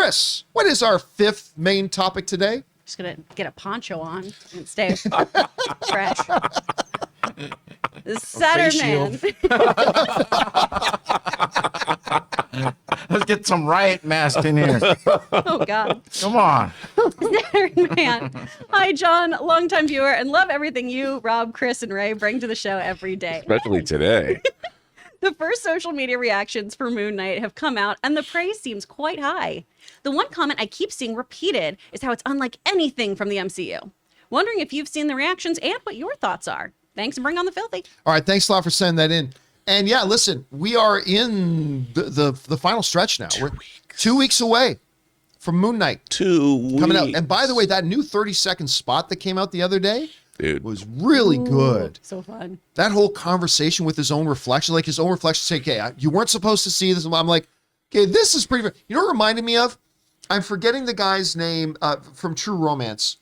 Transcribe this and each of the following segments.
Chris, what is our fifth main topic today? Just gonna get a poncho on and stay fresh. The Saturn Man. Let's get some riot mask in here. Oh, God. Come on. Saturn Man. Hi, John, longtime viewer, and love everything you, Rob, Chris, and Ray bring to the show every day. Especially today. The first social media reactions for Moon Knight have come out, and the praise seems quite high. The one comment I keep seeing repeated is how it's unlike anything from the MCU. Wondering if you've seen the reactions and what your thoughts are. Thanks, and bring on the filthy. All right, thanks a lot for sending that in. And yeah, listen, we are in the final stretch now. We're 2 weeks away from Moon Knight. 2 weeks. Coming out. And by the way, that new 30-second spot that came out the other day, dude, was really good. So fun. That whole conversation with his own reflection, like his own reflection saying, okay, you weren't supposed to see this. I'm like, okay, this is pretty, you know what it reminded me of? I'm forgetting the guy's name from True Romance.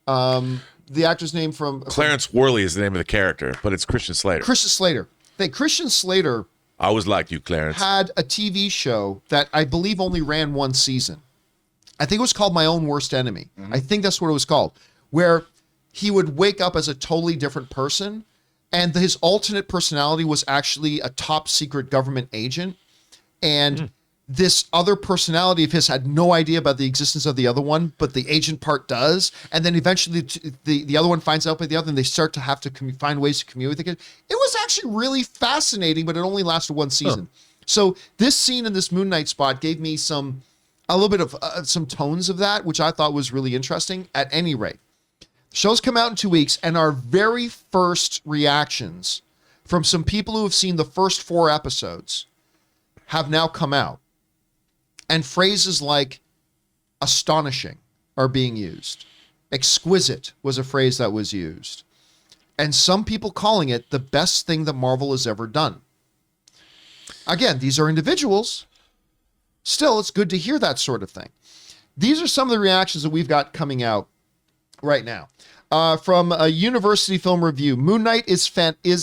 The actor's name from Clarence Worley is the name of the character, but it's Christian Slater. Christian Slater. Christian Slater. I always liked you, Clarence. Had a TV show that I believe only ran one season. I think it was called My Own Worst Enemy. Mm-hmm. I think that's what it was called, where he would wake up as a totally different person, and his alternate personality was actually a top secret government agent, and this other personality of his had no idea about the existence of the other one, but the agent part does. And then eventually the other one finds out by the other, and they start to have to find ways to communicate. It was actually really fascinating, but it only lasted one season. So this scene in this Moon Knight spot gave me a little bit of some tones of that, which I thought was really interesting. At any rate, the show's come out in 2 weeks, and our very first reactions from some people who have seen the first 4 episodes have now come out. And phrases like astonishing are being used. Exquisite was a phrase that was used. And some people calling it the best thing that Marvel has ever done. Again, these are individuals. Still, it's good to hear that sort of thing. These are some of the reactions that we've got coming out right now. From a University Film Review, Moon Knight is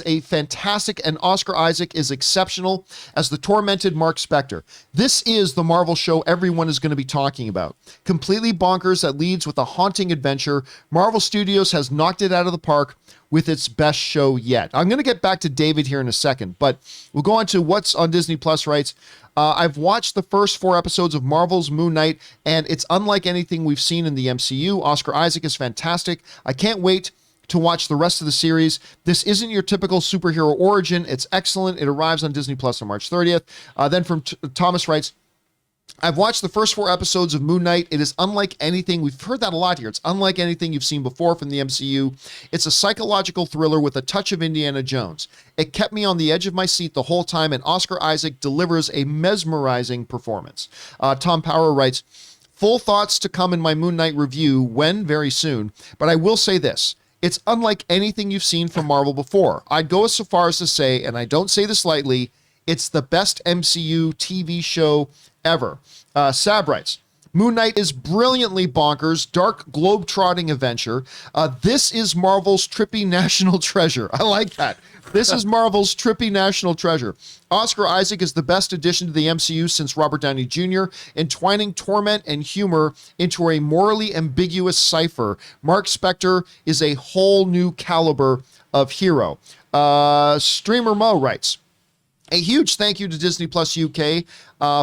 a fantastic, and Oscar Isaac is exceptional as the tormented Mark Spector. This is the Marvel show everyone is going to be talking about. Completely bonkers that leads with a haunting adventure. Marvel Studios has knocked it out of the park with its best show yet. I'm going to get back to David here in a second, but we'll go on to what's on Disney Plus rights. I've watched the first 4 episodes of Marvel's Moon Knight, and it's unlike anything we've seen in the MCU. Oscar Isaac is fantastic. I can't wait to watch the rest of the series. This isn't your typical superhero origin. It's excellent. It arrives on Disney Plus on March 30th. Then from Thomas writes, I've watched the first 4 episodes of Moon Knight. It is unlike anything. We've heard that a lot here. It's unlike anything you've seen before from the MCU. It's a psychological thriller with a touch of Indiana Jones. It kept me on the edge of my seat the whole time, and Oscar Isaac delivers a mesmerizing performance. Tom Power writes, full thoughts to come in my Moon Knight review very soon, but I will say this. It's unlike anything you've seen from Marvel before. I'd go so far as to say, and I don't say this lightly, it's the best MCU TV show ever. Sab writes, Moon Knight is brilliantly bonkers, dark globe-trotting adventure. This is Marvel's trippy national treasure. I like that. This is Marvel's trippy national treasure. Oscar Isaac is the best addition to the MCU since Robert Downey Jr., entwining torment and humor into a morally ambiguous cipher. Mark Spector is a whole new caliber of hero. Streamer Mo writes, a huge thank you to Disney Plus UK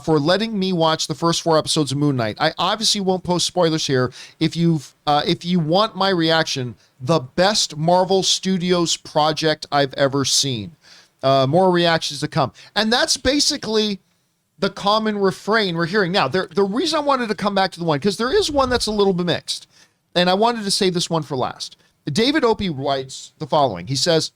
for letting me watch the first 4 episodes of Moon Knight. I obviously won't post spoilers here. If you want my reaction, the best Marvel Studios project I've ever seen. More reactions to come. And that's basically the common refrain we're hearing. Now, the reason I wanted to come back to the one, because there is one that's a little bit mixed, and I wanted to save this one for last. David Opie writes the following. He says,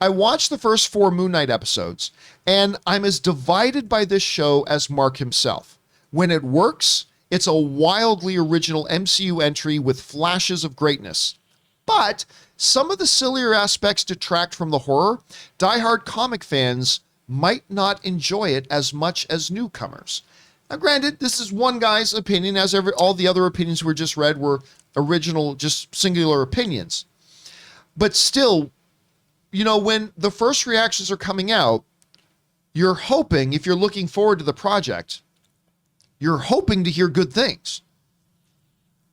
I watched the first 4 Moon Knight episodes, and I'm as divided by this show as Mark himself. When it works, it's a wildly original MCU entry with flashes of greatness. But some of the sillier aspects detract from the horror. Die-hard comic fans might not enjoy it as much as newcomers. Now, granted, this is one guy's opinion, as all the other opinions we just read were original, just singular opinions. But still, you know, when the first reactions are coming out, you're hoping, if you're looking forward to the project, you're hoping to hear good things.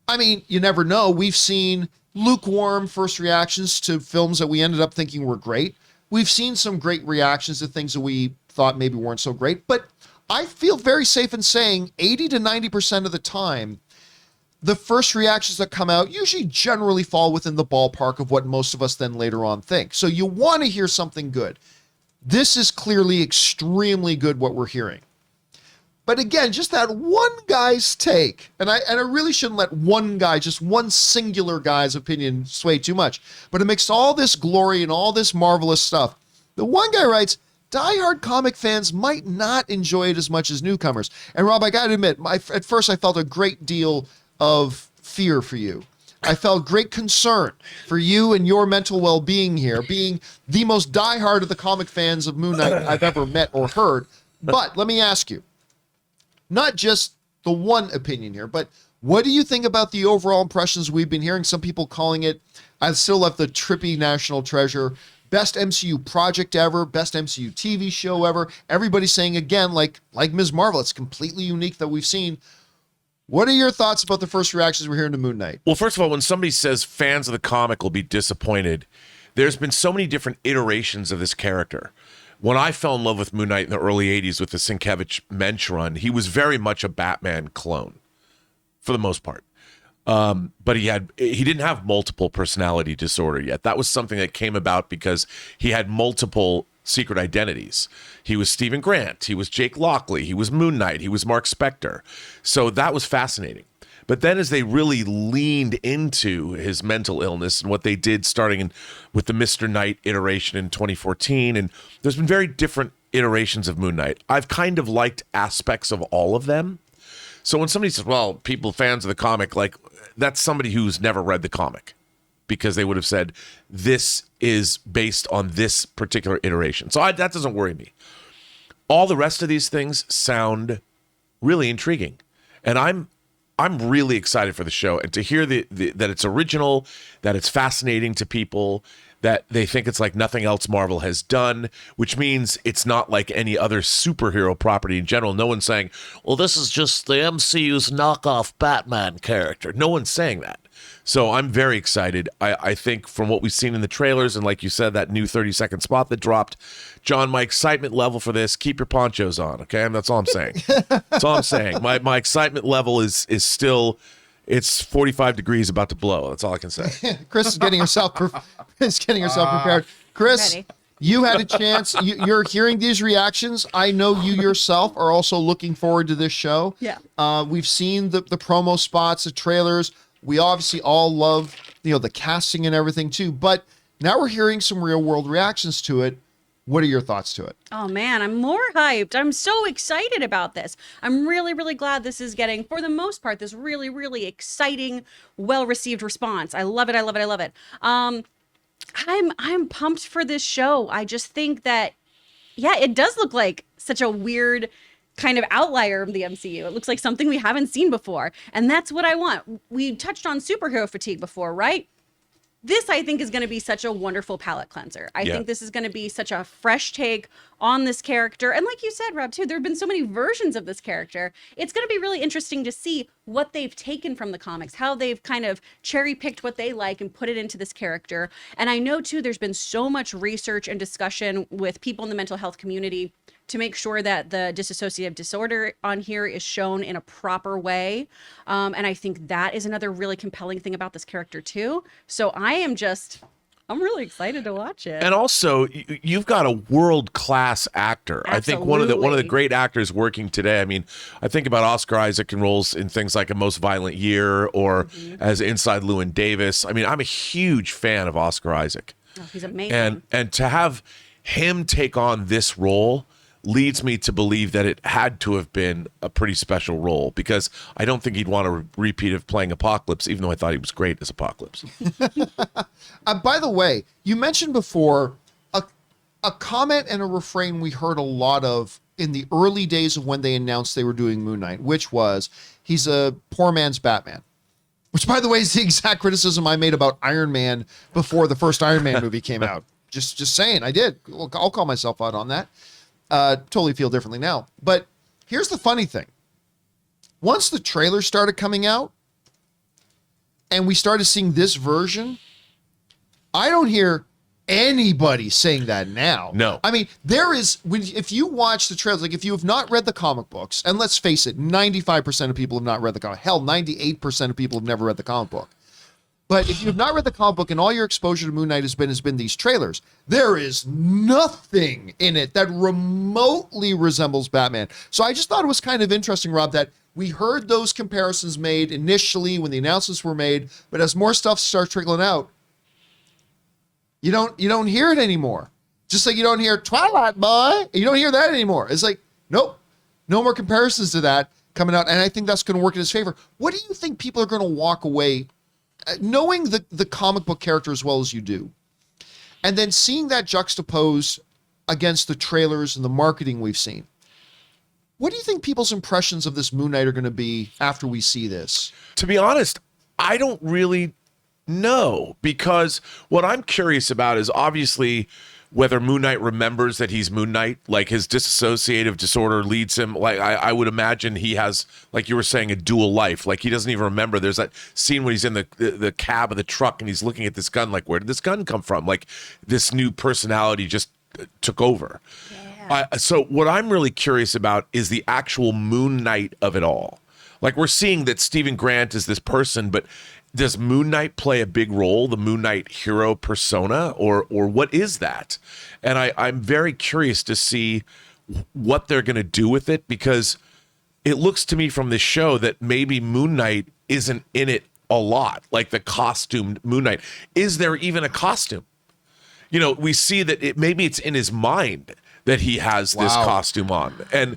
I mean, you never know. We've seen lukewarm first reactions to films that we ended up thinking were great. We've seen some great reactions to things that we thought maybe weren't so great. But I feel very safe in saying 80 to 90% of the time, the first reactions that come out usually generally fall within the ballpark of what most of us then later on think. So you want to hear something good. This is clearly extremely good what we're hearing. But again, just that one guy's take, and I really shouldn't let one guy, just one singular guy's opinion sway too much, but amidst all this glory and all this marvelous stuff, the one guy writes, diehard comic fans might not enjoy it as much as newcomers. And Rob, I got to admit, at first I felt a great deal of fear for you. I felt great concern for you and your mental well-being here, being the most diehard of the comic fans of Moon Knight I've ever met or heard. But let me ask you, not just the one opinion here, but what do you think about the overall impressions we've been hearing? Some people calling it, I still love the trippy national treasure, best MCU project ever, best MCU TV show ever. Everybody's saying again, like Ms. Marvel, it's completely unique that we've seen. What are your thoughts about the first reactions we're hearing to Moon Knight? Well, first of all, when somebody says fans of the comic will be disappointed, there's been so many different iterations of this character. When I fell in love with Moon Knight in the early 80s with the Sienkiewicz Mensch run, he was very much a Batman clone for the most part. But he didn't have multiple personality disorder yet. That was something that came about because he had multiple secret identities. He was Stephen Grant, he was Jake Lockley, he was Moon Knight, he was Mark Spector. So that was fascinating. But then as they really leaned into his mental illness and what they did starting with the Mr. Knight iteration in 2014, and there's been very different iterations of Moon Knight. I've kind of liked aspects of all of them. So when somebody says, well, people, fans of the comic, like that's somebody who's never read the comic, because they would have said, this is based on this particular iteration. So that doesn't worry me. All the rest of these things sound really intriguing. And I'm really excited for the show. And to hear that it's original, that it's fascinating to people, that they think it's like nothing else Marvel has done, which means it's not like any other superhero property in general. No one's saying, well, this is just the MCU's knockoff Batman character. No one's saying that. So I'm very excited. I think from what we've seen in the trailers, and like you said, that new 30-second spot that dropped, John, my excitement level for this, keep your ponchos on, okay? And that's all I'm saying. That's all I'm saying. My excitement level is still, it's 45 degrees about to blow. That's all I can say. Chris is getting herself prepared. Chris, Ready. you had a chance. You're hearing these reactions. I know you yourself are also looking forward to this show. Yeah. We've seen the promo spots, the trailers. We obviously all love, the casting and everything too, but now we're hearing some real world reactions to it. What are your thoughts to it? Oh man, I'm more hyped. I'm so excited about this. I'm really, really glad this is getting, for the most part, this really, really exciting, well-received response. I love it. I love it. I love it. I'm pumped for this show. I just think that, yeah, it does look like such a weird kind of outlier of the MCU. It looks like something we haven't seen before. And that's what I want. We touched on superhero fatigue before, right? This, I think, is going to be such a wonderful palate cleanser. I think this is going to be such a fresh take on this character. And like you said, Rob, too, there have been so many versions of this character. It's going to be really interesting to see what they've taken from the comics, how they've kind of cherry-picked what they like and put it into this character. And I know, too, there's been so much research and discussion with people in the mental health community to make sure that the dissociative disorder on here is shown in a proper way. And I think that is another really compelling thing about this character too. So I'm really excited to watch it. And also, you've got a world-class actor. Absolutely. I think one of the great actors working today. I mean, I think about Oscar Isaac in roles in things like A Most Violent Year or as Inside Llewyn Davis. I mean, I'm a huge fan of Oscar Isaac. Oh, he's amazing. And to have him take on this role leads me to believe that it had to have been a pretty special role, because I don't think he'd want a repeat of playing Apocalypse, even though I thought he was great as Apocalypse. By the way, you mentioned before a comment and a refrain we heard a lot of in the early days of when they announced they were doing Moon Knight, which was, he's a poor man's Batman. Which, by the way, is the exact criticism I made about Iron Man before the first Iron Man movie came out. Just saying, I did. I'll call myself out on that. Totally feel differently now. But here's the funny thing. once the trailer started coming out and we started seeing this version, I don't hear anybody saying that now. No. I mean, if you watch the trailers, like if you have not read the comic books, and let's face it, 95% of people have not read the comic. Hell, 98% of people have never read the comic book. But if you have not read the comic book and all your exposure to Moon Knight has been these trailers, there is nothing in it that remotely resembles Batman. So I just thought it was kind of interesting, Rob, that we heard those comparisons made initially when the announcements were made, but as more stuff starts trickling out, you don't hear it anymore. Just like you don't hear Twilight Boy, you don't hear that anymore. It's like, nope, no more comparisons to that coming out, and I think that's going to work in his favor. What do you think people are going to walk away knowing the comic book character as well as you do, and then seeing that juxtaposed against the trailers and the marketing we've seen? What do you think people's impressions of this Moon Knight are going to be after we see this? To be honest, I don't really know, because what I'm curious about is obviously whether Moon Knight remembers that he's Moon Knight, like his dissociative disorder leads him. Like I would imagine he has, like you were saying, a dual life. Like he doesn't even remember. There's that scene when he's in the cab of the truck and he's looking at this gun. Like, where did this gun come from? Like this new personality just took over. Yeah. So what I'm really curious about is the actual Moon Knight of it all. Like we're seeing that Stephen Grant is this person, but does Moon Knight play a big role, the Moon Knight hero persona, or what is that? And I'm very curious to see what they're going to do with it, because it looks to me from this show that maybe Moon Knight isn't in it a lot, like the costumed Moon Knight. Is there even a costume? You know, we see that maybe it's in his mind that he has this costume on. And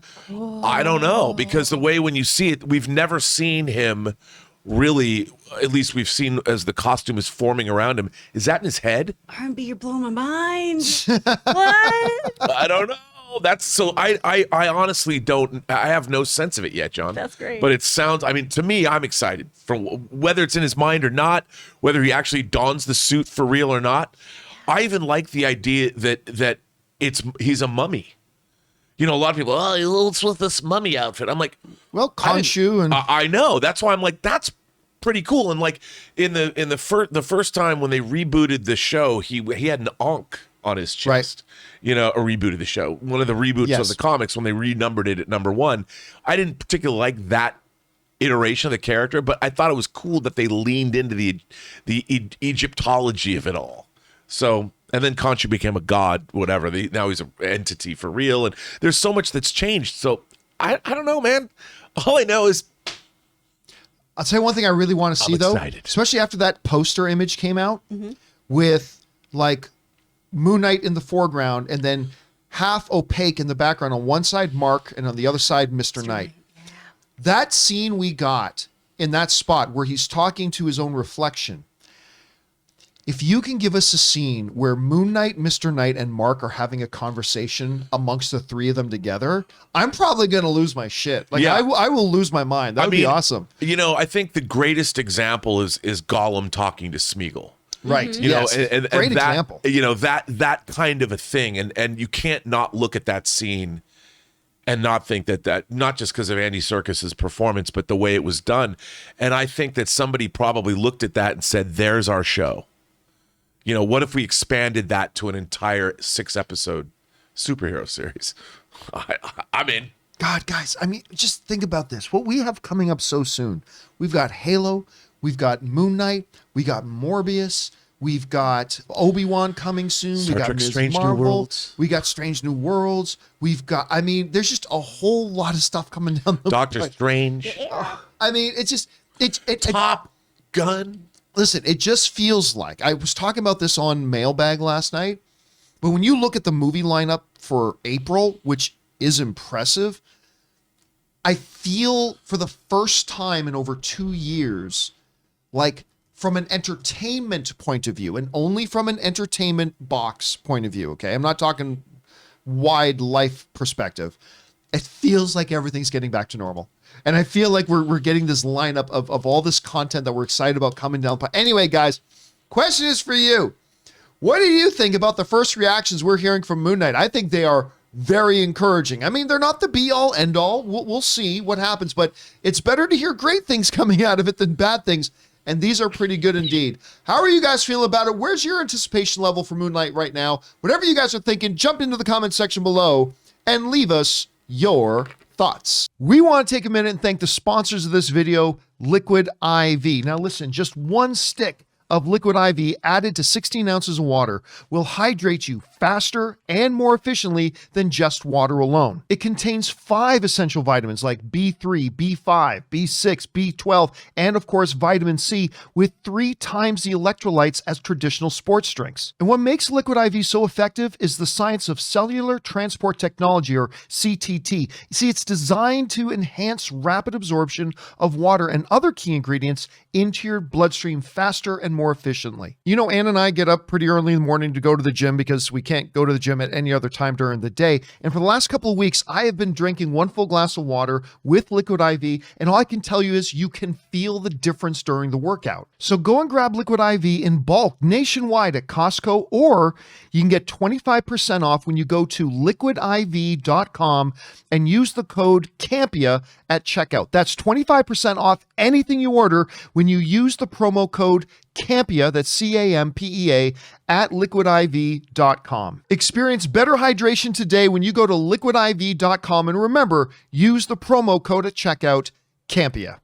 I don't know, because the way when you see it, we've never seen him really, at least we've seen as the costume is forming around him. Is that in his head? R&B, you're blowing my mind. What? I don't know. That's so I honestly don't, I have no sense of it yet, John. That's great. But it sounds, I mean, to me, I'm excited for whether it's in his mind or not, whether he actually dons the suit for real or not. I even like the idea that he's a mummy. You know, a lot of people, what's with this mummy outfit? I'm like, well, Khonshu and I know. That's why I'm like, that's pretty cool. And like in the first time when they rebooted the show, he had an Ankh on his chest. Right. You know, or rebooted the show. One of the reboots of the comics when they renumbered it at number 1. I didn't particularly like that iteration of the character, but I thought it was cool that they leaned into the Egyptology of it all. So, and then Khonshu became a god, whatever. Now he's an entity for real, and there's so much that's changed. So I don't know, man. All I know is, I'll tell you one thing I really want to see, though, especially after that poster image came out with like Moon Knight in the foreground and then half opaque in the background. On one side, Mark, and on the other side, Mr. Knight. Yeah. That scene we got in that spot where he's talking to his own reflection. If you can give us a scene where Moon Knight, Mr. Knight, and Mark are having a conversation amongst the three of them together, I'm probably going to lose my shit. Like, I will lose my mind. That would be awesome. You know, I think the greatest example is Gollum talking to Smeagol. Right. You know, and great that, example. You know, that kind of a thing. And you can't not look at that scene and not think that not just because of Andy Serkis's performance, but the way it was done. And I think that somebody probably looked at that and said, there's our show. You know, what if we expanded that to an entire 6-episode superhero series? I'm in. God, guys, I mean, just think about this. What we have coming up so soon. We've got Halo. We've got Moon Knight. We got Morbius. We've got Obi-Wan coming soon. Star we got Trek Ms. Strange New Marvel. Worlds. We got Strange New Worlds. We've got, I mean, there's just a whole lot of stuff coming down the Doctor pipe. Strange. I mean, it's just, Top Gun. Listen, it just feels like, I was talking about this on Mailbag last night, but when you look at the movie lineup for April, which is impressive, I feel for the first time in over 2 years, like from an entertainment point of view, and only from an entertainment box point of view, okay? I'm not talking wide life perspective. It feels like everything's getting back to normal. And I feel like we're getting this lineup of all this content that we're excited about coming down. Anyway, guys, question is for you. What do you think about the first reactions we're hearing from Moon Knight? I think they are very encouraging. I mean, they're not the be all end all. We'll see what happens, but it's better to hear great things coming out of it than bad things. And these are pretty good indeed. How are you guys feeling about it? Where's your anticipation level for Moon Knight right now? Whatever you guys are thinking, jump into the comment section below and leave us your thoughts. We want to take a minute and thank the sponsors of this video, Liquid IV. Now listen, just one stick of Liquid IV added to 16 ounces of water will hydrate you faster and more efficiently than just water alone. It contains 5 essential vitamins like B3, B5, B6, B12, and of course vitamin C with 3 times the electrolytes as traditional sports drinks. And what makes Liquid IV so effective is the science of cellular transport technology, or CTT. You see, it's designed to enhance rapid absorption of water and other key ingredients into your bloodstream faster and more efficiently. You know, Ann and I get up pretty early in the morning to go to the gym because we can't go to the gym at any other time during the day. And for the last couple of weeks, I have been drinking 1 full glass of water with Liquid IV. And all I can tell you is you can feel the difference during the workout. So go and grab Liquid IV in bulk nationwide at Costco, or you can get 25% off when you go to liquidiv.com and use the code Campea at checkout. That's 25% off anything you order when you use the promo code Campea, that's Campea, at liquidiv.com. Experience better hydration today when you go to liquidiv.com, and remember, use the promo code at checkout, Campea.